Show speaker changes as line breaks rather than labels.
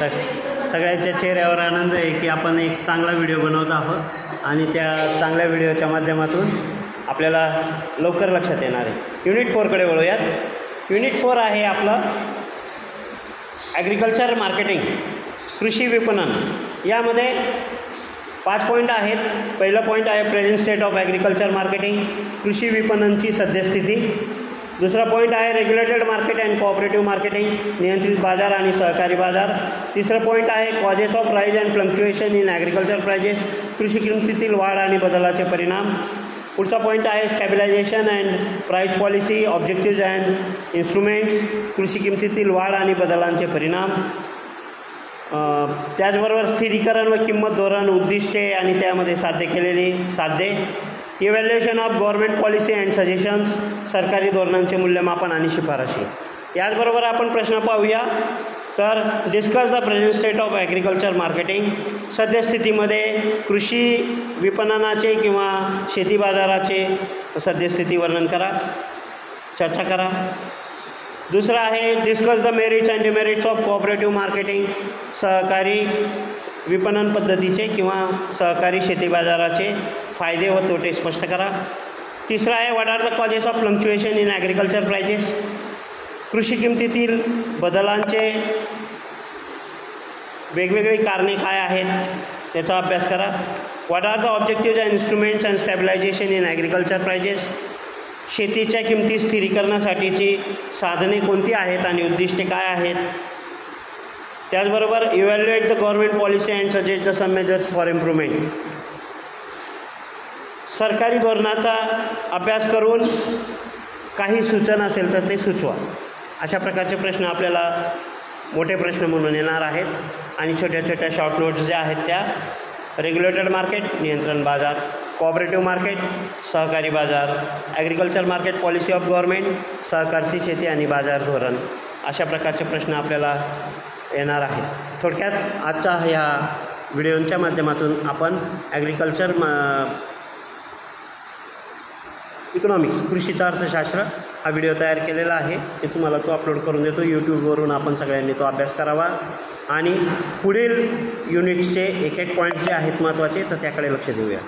सगळ्यांच्या चेहऱ्यावर आनंद आहे की आपण एक चांगला व्हिडिओ बनवत आहोत आणि त्या चांगल्या व्हिडिओच्या माध्यमातून आपल्याला लवकर लक्षात येणार आहे. युनिट 4कडे वळूयात. युनिट 4 आहे आपलं ॲग्रिकल्चर मार्केटिंग, कृषी विपणन. यामध्ये 5 पॉईंट आहेत. पहिलं पॉईंट आहे present state of agriculture marketing, कृषी विपणनची सद्यस्थिती. दुसरा पॉईंट आहे regulated market and cooperative marketing, नियंत्रित बाजार आणि सहकारी बाजार. तिसरं पॉईंट आहे causes of rise and fluctuation in agriculture prices, कृषी किंमतीतील वाढ आणि बदलाचे परिणाम. पुढचा पॉईंट आहे stabilization and price policy, objectives and instruments, कृषी किंमतीतील वाढ आणि बदलांचे परिणाम. त्याचबरोबर स्थिरीकरण व किंमत धोरण, उद्दिष्टे आणि त्यामध्ये साध्य केलेली साध्ये. Evaluation of government policy and suggestions, सरकारी धोरणांचे मूल्यमापन आणि शिफारशी. याचबरोबर आपण प्रश्न पाहूया. तर discuss the present state of agriculture marketing, सद्यस्थितीमध्ये कृषी विपणनाचे किंवा शेती बाजाराचे सद्यस्थिती वर्णन करा, चर्चा करा. दुसरा आहे discuss the merits and demerits of cooperative marketing, सहकारी विपणन पद्धतीचे किंवा सहकारी शेती बाजाराचे फायदे व तोटे स्पष्ट करा. तिसरा आहे what are the causes of fluctuation in agriculture prices, कृषी किंमतीतील बदलांचे वेगवेगळी कारणे काय आहेत त्याचा अभ्यास करा. What are the objectives and instruments and stabilization in agriculture prices, शेतीच्या किंमती स्थिरीकरणासाठीची साधने कोणती आहेत आणि उद्दिष्टे काय आहेत. त्याचबरोबर evaluate the government policy and suggest the some measures for improvement, सरकारी धोरणाचा अभ्यास करून काही सूचना असेल तर ते सुचवा. अशा प्रकारचे प्रश्न आपल्याला मोठे प्रश्न म्हणून येणार आहेत. आणि छोट्या छोट्या शॉर्ट नोट्स ज्या आहेत त्या रेग्युलेटेड मार्केट, नियंत्रण बाजार, कोऑपरेटिव्ह मार्केट, सहकारी बाजार, agriculture market policy of government, सहकारची शेती आणि बाजार धोरण, अशा प्रकारचे प्रश्न आपल्याला येणार आहेत. थोडक्यात आजच्या ह्या व्हिडिओच्या माध्यमातून आपण ॲग्रिकल्चर इकॉनॉमिक्स, कृषीचं अर्थशास्त्र हा व्हिडिओ तयार केलेला आहे. मी तुम्हाला तो अपलोड करून देतो. यूट्यूबवरून आपण सगळ्यांनी तो अभ्यास करावा आणि पुढील युनिट्सचे एक एक पॉईंट जे आहेत महत्त्वाचे तर त्याकडे लक्ष देऊया.